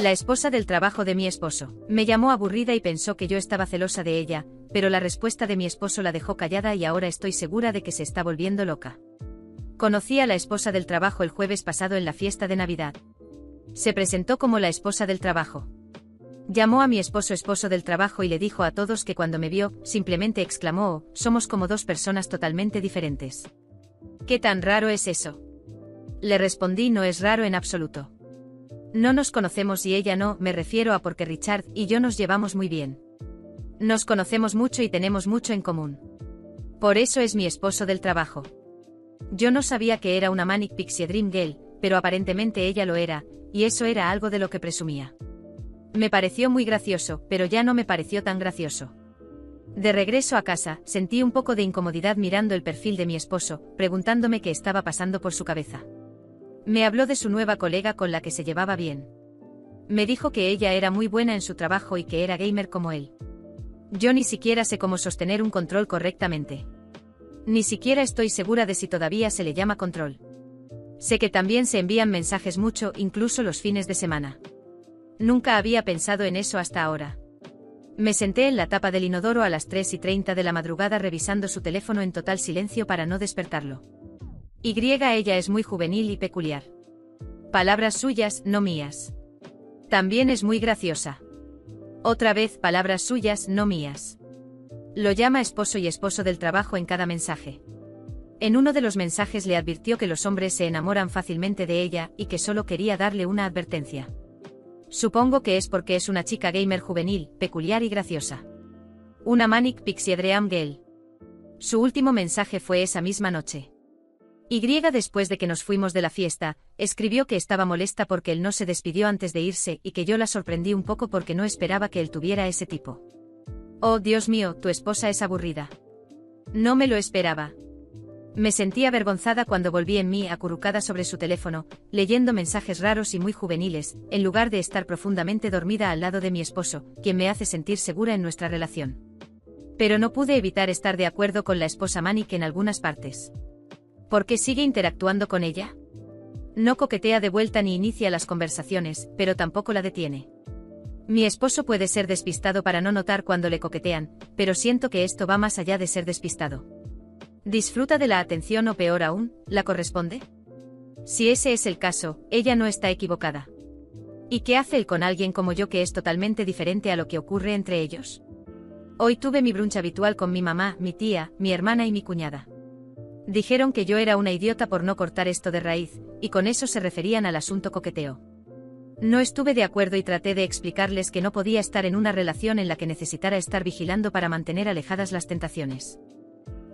La esposa del trabajo de mi esposo. Me llamó aburrida y pensó que yo estaba celosa de ella, pero la respuesta de mi esposo la dejó callada y ahora estoy segura de que se está volviendo loca. Conocí a la esposa del trabajo el jueves pasado en la fiesta de Navidad. Se presentó como la esposa del trabajo. Llamó a mi esposo del trabajo y le dijo a todos que cuando me vio, simplemente exclamó: "Oh, somos como dos personas totalmente diferentes". ¿Qué tan raro es eso? Le respondí: no es raro en absoluto. No nos conocemos y ella no, me refiero a porque Richard y yo nos llevamos muy bien. Nos conocemos mucho y tenemos mucho en común. Por eso es mi esposo del trabajo. Yo no sabía que era una Manic Pixie Dream Girl, pero aparentemente ella lo era, y eso era algo de lo que presumía. Me pareció muy gracioso, pero ya no me pareció tan gracioso. De regreso a casa, sentí un poco de incomodidad mirando el perfil de mi esposo, preguntándome qué estaba pasando por su cabeza. Me habló de su nueva colega con la que se llevaba bien. Me dijo que ella era muy buena en su trabajo y que era gamer como él. Yo ni siquiera sé cómo sostener un control correctamente. Ni siquiera estoy segura de si todavía se le llama control. Sé que también se envían mensajes mucho, incluso los fines de semana. Nunca había pensado en eso hasta ahora. Me senté en la tapa del inodoro a las 3:30 de la madrugada revisando su teléfono en total silencio para no despertarlo. Ella es muy juvenil y peculiar. Palabras suyas, no mías. También es muy graciosa. Otra vez palabras suyas, no mías. Lo llama esposo y esposo del trabajo en cada mensaje. En uno de los mensajes le advirtió que los hombres se enamoran fácilmente de ella y que solo quería darle una advertencia. Supongo que es porque es una chica gamer juvenil, peculiar y graciosa. Una Manic Pixie Dream Girl. Su último mensaje fue esa misma noche. Después de que nos fuimos de la fiesta, escribió que estaba molesta porque él no se despidió antes de irse y que yo la sorprendí un poco porque no esperaba que él tuviera ese tipo. Oh, Dios mío, tu esposa es aburrida. No me lo esperaba. Me sentí avergonzada cuando volví en mí acurrucada sobre su teléfono, leyendo mensajes raros y muy juveniles, en lugar de estar profundamente dormida al lado de mi esposo, quien me hace sentir segura en nuestra relación. Pero no pude evitar estar de acuerdo con la esposa Manic en algunas partes. ¿Por qué sigue interactuando con ella? No coquetea de vuelta ni inicia las conversaciones, pero tampoco la detiene. Mi esposo puede ser despistado para no notar cuando le coquetean, pero siento que esto va más allá de ser despistado. ¿Disfruta de la atención o peor aún, la corresponde? Si ese es el caso, ella no está equivocada. ¿Y qué hace él con alguien como yo que es totalmente diferente a lo que ocurre entre ellos? Hoy tuve mi brunch habitual con mi mamá, mi tía, mi hermana y mi cuñada. Dijeron que yo era una idiota por no cortar esto de raíz, y con eso se referían al asunto coqueteo. No estuve de acuerdo y traté de explicarles que no podía estar en una relación en la que necesitara estar vigilando para mantener alejadas las tentaciones.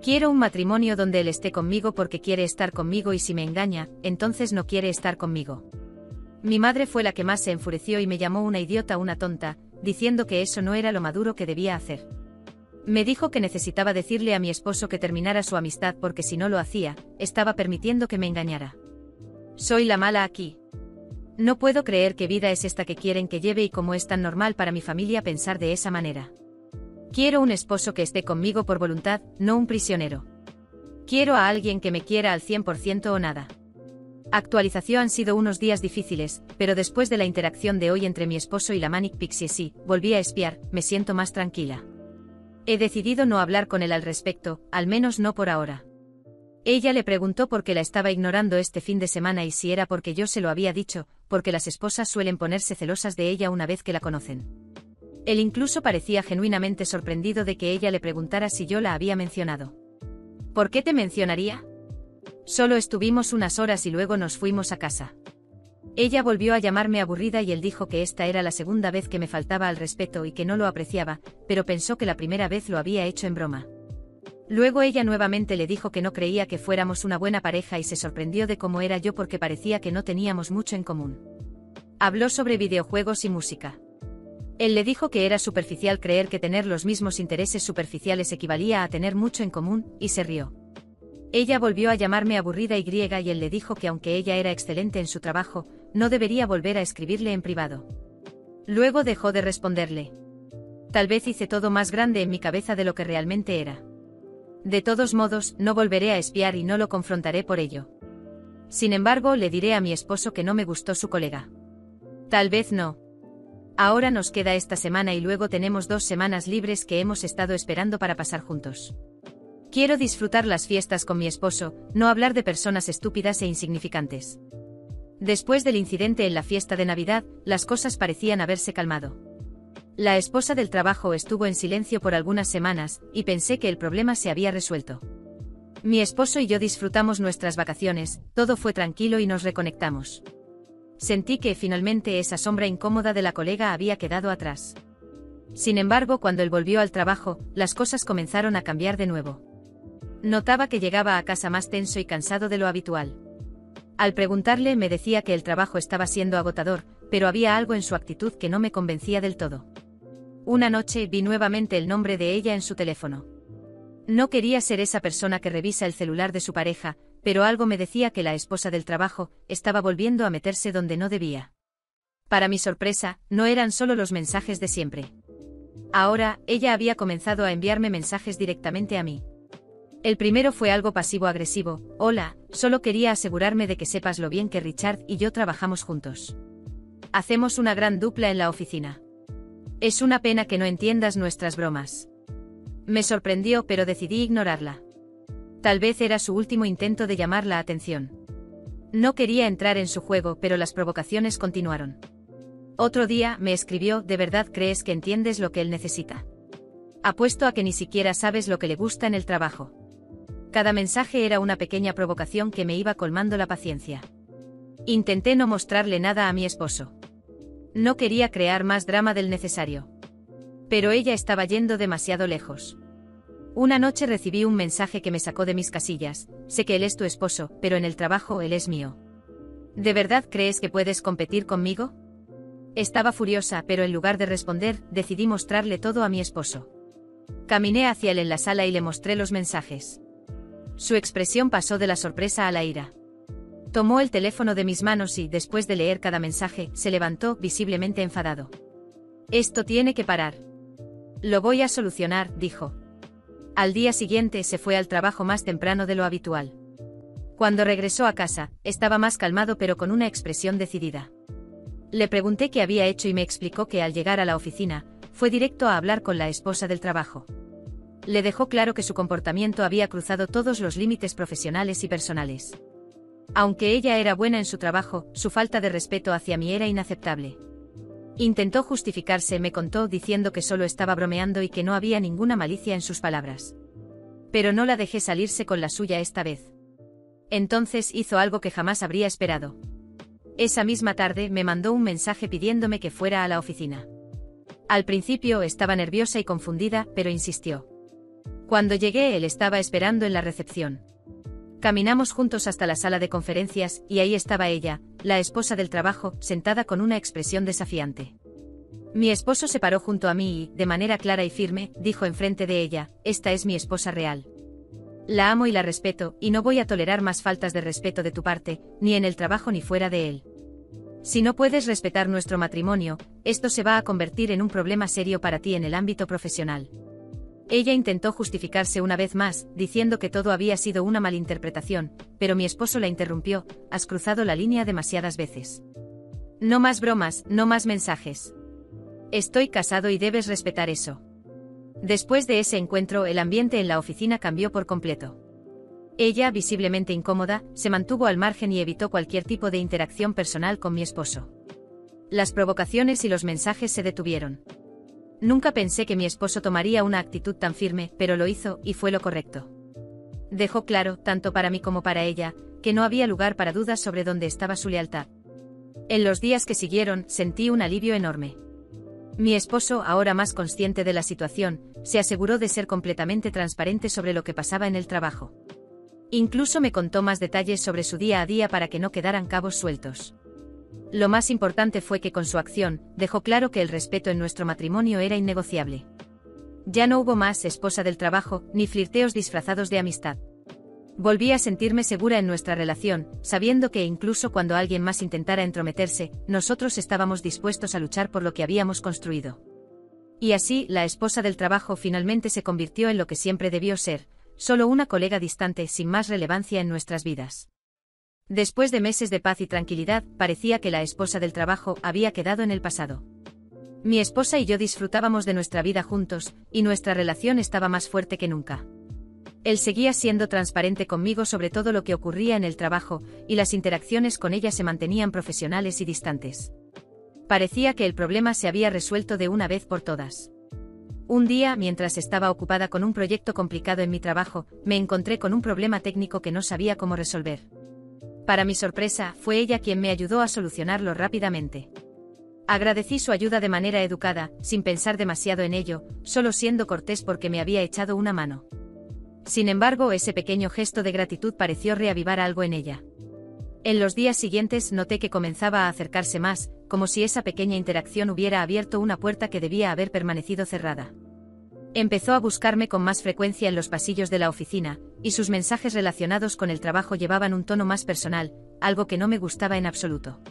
Quiero un matrimonio donde él esté conmigo porque quiere estar conmigo y si me engaña, entonces no quiere estar conmigo. Mi madre fue la que más se enfureció y me llamó una idiota, una tonta, diciendo que eso no era lo maduro que debía hacer. Me dijo que necesitaba decirle a mi esposo que terminara su amistad porque si no lo hacía, estaba permitiendo que me engañara. Soy la mala aquí. No puedo creer qué vida es esta que quieren que lleve y cómo es tan normal para mi familia pensar de esa manera. Quiero un esposo que esté conmigo por voluntad, no un prisionero. Quiero a alguien que me quiera al 100% o nada. Actualización: han sido unos días difíciles, pero después de la interacción de hoy entre mi esposo y la Manic Pixie sí, volví a espiar, me siento más tranquila. He decidido no hablar con él al respecto, al menos no por ahora. Ella le preguntó por qué la estaba ignorando este fin de semana y si era porque yo se lo había dicho, porque las esposas suelen ponerse celosas de ella una vez que la conocen. Él incluso parecía genuinamente sorprendido de que ella le preguntara si yo la había mencionado. ¿Por qué te mencionaría? Solo estuvimos unas horas y luego nos fuimos a casa. Ella volvió a llamarme aburrida y él dijo que esta era la segunda vez que me faltaba al respeto y que no lo apreciaba, pero pensó que la primera vez lo había hecho en broma. Luego ella nuevamente le dijo que no creía que fuéramos una buena pareja y se sorprendió de cómo era yo porque parecía que no teníamos mucho en común. Habló sobre videojuegos y música. Él le dijo que era superficial creer que tener los mismos intereses superficiales equivalía a tener mucho en común, y se rió. Ella volvió a llamarme aburrida y él le dijo que aunque ella era excelente en su trabajo, no debería volver a escribirle en privado. Luego dejó de responderle. Tal vez hice todo más grande en mi cabeza de lo que realmente era. De todos modos, no volveré a espiar y no lo confrontaré por ello. Sin embargo, le diré a mi esposo que no me gustó su colega. Tal vez no. Ahora nos queda esta semana y luego tenemos 2 semanas libres que hemos estado esperando para pasar juntos. Quiero disfrutar las fiestas con mi esposo, no hablar de personas estúpidas e insignificantes. Después del incidente en la fiesta de Navidad, las cosas parecían haberse calmado. La esposa del trabajo estuvo en silencio por algunas semanas, y pensé que el problema se había resuelto. Mi esposo y yo disfrutamos nuestras vacaciones, todo fue tranquilo y nos reconectamos. Sentí que finalmente esa sombra incómoda de la colega había quedado atrás. Sin embargo, cuando él volvió al trabajo, las cosas comenzaron a cambiar de nuevo. Notaba que llegaba a casa más tenso y cansado de lo habitual. Al preguntarle me decía que el trabajo estaba siendo agotador, pero había algo en su actitud que no me convencía del todo. Una noche vi nuevamente el nombre de ella en su teléfono. No quería ser esa persona que revisa el celular de su pareja, pero algo me decía que la esposa del trabajo estaba volviendo a meterse donde no debía. Para mi sorpresa, no eran solo los mensajes de siempre. Ahora, ella había comenzado a enviarme mensajes directamente a mí. El primero fue algo pasivo-agresivo: hola, solo quería asegurarme de que sepas lo bien que Richard y yo trabajamos juntos. Hacemos una gran dupla en la oficina. Es una pena que no entiendas nuestras bromas. Me sorprendió, pero decidí ignorarla. Tal vez era su último intento de llamar la atención. No quería entrar en su juego, pero las provocaciones continuaron. Otro día me escribió: ¿de verdad crees que entiendes lo que él necesita? Apuesto a que ni siquiera sabes lo que le gusta en el trabajo. Cada mensaje era una pequeña provocación que me iba colmando la paciencia. Intenté no mostrarle nada a mi esposo. No quería crear más drama del necesario. Pero ella estaba yendo demasiado lejos. Una noche recibí un mensaje que me sacó de mis casillas: sé que él es tu esposo, pero en el trabajo él es mío. ¿De verdad crees que puedes competir conmigo? Estaba furiosa, pero en lugar de responder, decidí mostrarle todo a mi esposo. Caminé hacia él en la sala y le mostré los mensajes. Su expresión pasó de la sorpresa a la ira. Tomó el teléfono de mis manos y, después de leer cada mensaje, se levantó, visiblemente enfadado. Esto tiene que parar. Lo voy a solucionar, dijo. Al día siguiente se fue al trabajo más temprano de lo habitual. Cuando regresó a casa, estaba más calmado pero con una expresión decidida. Le pregunté qué había hecho y me explicó que al llegar a la oficina, fue directo a hablar con la esposa del trabajo. Le dejó claro que su comportamiento había cruzado todos los límites profesionales y personales. Aunque ella era buena en su trabajo, su falta de respeto hacia mí era inaceptable. Intentó justificarse, me contó, diciendo que solo estaba bromeando y que no había ninguna malicia en sus palabras. Pero no la dejé salirse con la suya esta vez. Entonces hizo algo que jamás habría esperado. Esa misma tarde me mandó un mensaje pidiéndome que fuera a la oficina. Al principio estaba nerviosa y confundida, pero insistió. Cuando llegué, él estaba esperando en la recepción. Caminamos juntos hasta la sala de conferencias, y ahí estaba ella, la esposa del trabajo, sentada con una expresión desafiante. Mi esposo se paró junto a mí y, de manera clara y firme, dijo enfrente de ella: esta es mi esposa real. La amo y la respeto, y no voy a tolerar más faltas de respeto de tu parte, ni en el trabajo ni fuera de él. Si no puedes respetar nuestro matrimonio, esto se va a convertir en un problema serio para ti en el ámbito profesional. Ella intentó justificarse una vez más, diciendo que todo había sido una malinterpretación, pero mi esposo la interrumpió: has cruzado la línea demasiadas veces. No más bromas, no más mensajes. Estoy casado y debes respetar eso. Después de ese encuentro, el ambiente en la oficina cambió por completo. Ella, visiblemente incómoda, se mantuvo al margen y evitó cualquier tipo de interacción personal con mi esposo. Las provocaciones y los mensajes se detuvieron. Nunca pensé que mi esposo tomaría una actitud tan firme, pero lo hizo, y fue lo correcto. Dejó claro, tanto para mí como para ella, que no había lugar para dudas sobre dónde estaba su lealtad. En los días que siguieron, sentí un alivio enorme. Mi esposo, ahora más consciente de la situación, se aseguró de ser completamente transparente sobre lo que pasaba en el trabajo. Incluso me contó más detalles sobre su día a día para que no quedaran cabos sueltos. Lo más importante fue que con su acción, dejó claro que el respeto en nuestro matrimonio era innegociable. Ya no hubo más esposa del trabajo, ni flirteos disfrazados de amistad. Volví a sentirme segura en nuestra relación, sabiendo que incluso cuando alguien más intentara entrometerse, nosotros estábamos dispuestos a luchar por lo que habíamos construido. Y así, la esposa del trabajo finalmente se convirtió en lo que siempre debió ser, solo una colega distante sin más relevancia en nuestras vidas. Después de meses de paz y tranquilidad, parecía que la esposa del trabajo había quedado en el pasado. Mi esposa y yo disfrutábamos de nuestra vida juntos, y nuestra relación estaba más fuerte que nunca. Él seguía siendo transparente conmigo sobre todo lo que ocurría en el trabajo, y las interacciones con ella se mantenían profesionales y distantes. Parecía que el problema se había resuelto de una vez por todas. Un día, mientras estaba ocupada con un proyecto complicado en mi trabajo, me encontré con un problema técnico que no sabía cómo resolver. Para mi sorpresa, fue ella quien me ayudó a solucionarlo rápidamente. Agradecí su ayuda de manera educada, sin pensar demasiado en ello, solo siendo cortés porque me había echado una mano. Sin embargo, ese pequeño gesto de gratitud pareció reavivar algo en ella. En los días siguientes noté que comenzaba a acercarse más, como si esa pequeña interacción hubiera abierto una puerta que debía haber permanecido cerrada. Empezó a buscarme con más frecuencia en los pasillos de la oficina, y sus mensajes relacionados con el trabajo llevaban un tono más personal, algo que no me gustaba en absoluto.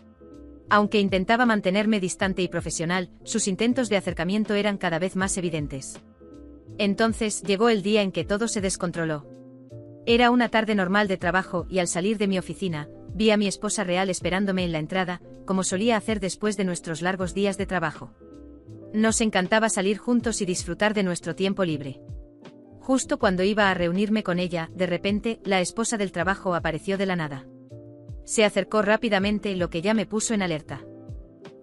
Aunque intentaba mantenerme distante y profesional, sus intentos de acercamiento eran cada vez más evidentes. Entonces llegó el día en que todo se descontroló. Era una tarde normal de trabajo y al salir de mi oficina, vi a mi esposa real esperándome en la entrada, como solía hacer después de nuestros largos días de trabajo. Nos encantaba salir juntos y disfrutar de nuestro tiempo libre. Justo cuando iba a reunirme con ella, de repente, la esposa del trabajo apareció de la nada. Se acercó rápidamente, lo que ya me puso en alerta.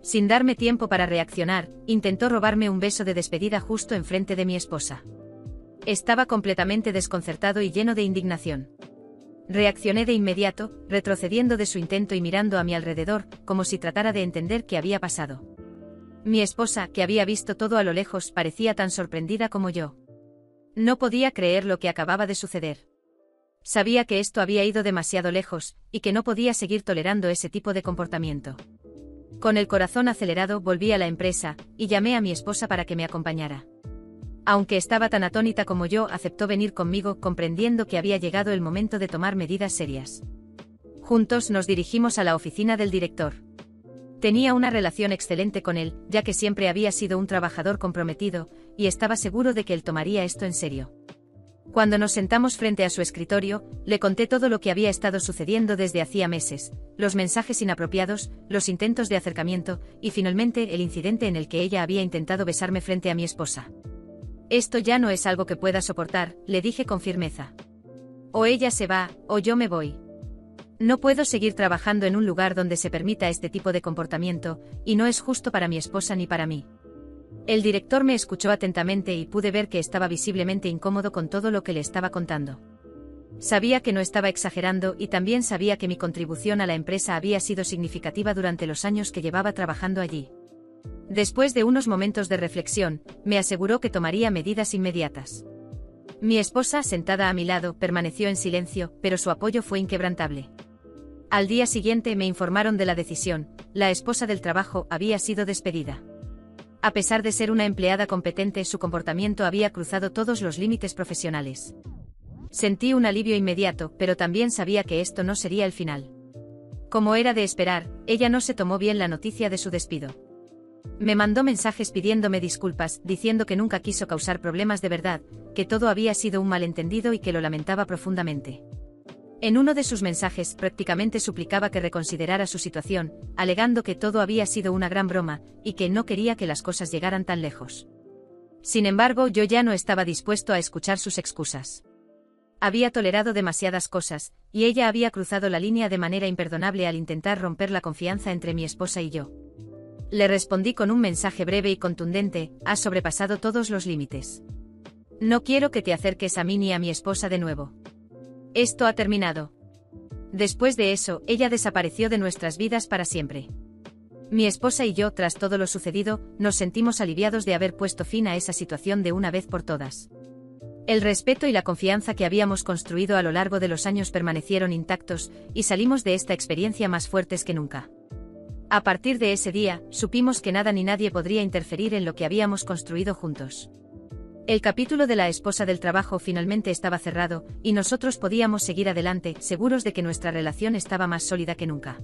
Sin darme tiempo para reaccionar, intentó robarme un beso de despedida justo enfrente de mi esposa. Estaba completamente desconcertado y lleno de indignación. Reaccioné de inmediato, retrocediendo de su intento y mirando a mi alrededor, como si tratara de entender qué había pasado. Mi esposa, que había visto todo a lo lejos, parecía tan sorprendida como yo. No podía creer lo que acababa de suceder. Sabía que esto había ido demasiado lejos, y que no podía seguir tolerando ese tipo de comportamiento. Con el corazón acelerado volví a la empresa, y llamé a mi esposa para que me acompañara. Aunque estaba tan atónita como yo, aceptó venir conmigo, comprendiendo que había llegado el momento de tomar medidas serias. Juntos nos dirigimos a la oficina del director. Tenía una relación excelente con él, ya que siempre había sido un trabajador comprometido, y estaba seguro de que él tomaría esto en serio. Cuando nos sentamos frente a su escritorio, le conté todo lo que había estado sucediendo desde hacía meses, los mensajes inapropiados, los intentos de acercamiento, y finalmente el incidente en el que ella había intentado besarme frente a mi esposa. Esto ya no es algo que pueda soportar, le dije con firmeza. O ella se va, o yo me voy. No puedo seguir trabajando en un lugar donde se permita este tipo de comportamiento, y no es justo para mi esposa ni para mí. El director me escuchó atentamente y pude ver que estaba visiblemente incómodo con todo lo que le estaba contando. Sabía que no estaba exagerando y también sabía que mi contribución a la empresa había sido significativa durante los años que llevaba trabajando allí. Después de unos momentos de reflexión, me aseguró que tomaría medidas inmediatas. Mi esposa, sentada a mi lado, permaneció en silencio, pero su apoyo fue inquebrantable. Al día siguiente me informaron de la decisión, la esposa del trabajo había sido despedida. A pesar de ser una empleada competente, su comportamiento había cruzado todos los límites profesionales. Sentí un alivio inmediato, pero también sabía que esto no sería el final. Como era de esperar, ella no se tomó bien la noticia de su despido. Me mandó mensajes pidiéndome disculpas, diciendo que nunca quiso causar problemas de verdad, que todo había sido un malentendido y que lo lamentaba profundamente. En uno de sus mensajes prácticamente suplicaba que reconsiderara su situación, alegando que todo había sido una gran broma, y que no quería que las cosas llegaran tan lejos. Sin embargo, yo ya no estaba dispuesto a escuchar sus excusas. Había tolerado demasiadas cosas, y ella había cruzado la línea de manera imperdonable al intentar romper la confianza entre mi esposa y yo. Le respondí con un mensaje breve y contundente: has sobrepasado todos los límites. No quiero que te acerques a mí ni a mi esposa de nuevo. Esto ha terminado. Después de eso, ella desapareció de nuestras vidas para siempre. Mi esposa y yo, tras todo lo sucedido, nos sentimos aliviados de haber puesto fin a esa situación de una vez por todas. El respeto y la confianza que habíamos construido a lo largo de los años permanecieron intactos, y salimos de esta experiencia más fuertes que nunca. A partir de ese día, supimos que nada ni nadie podría interferir en lo que habíamos construido juntos. El capítulo de la esposa del trabajo finalmente estaba cerrado, y nosotros podíamos seguir adelante, seguros de que nuestra relación estaba más sólida que nunca.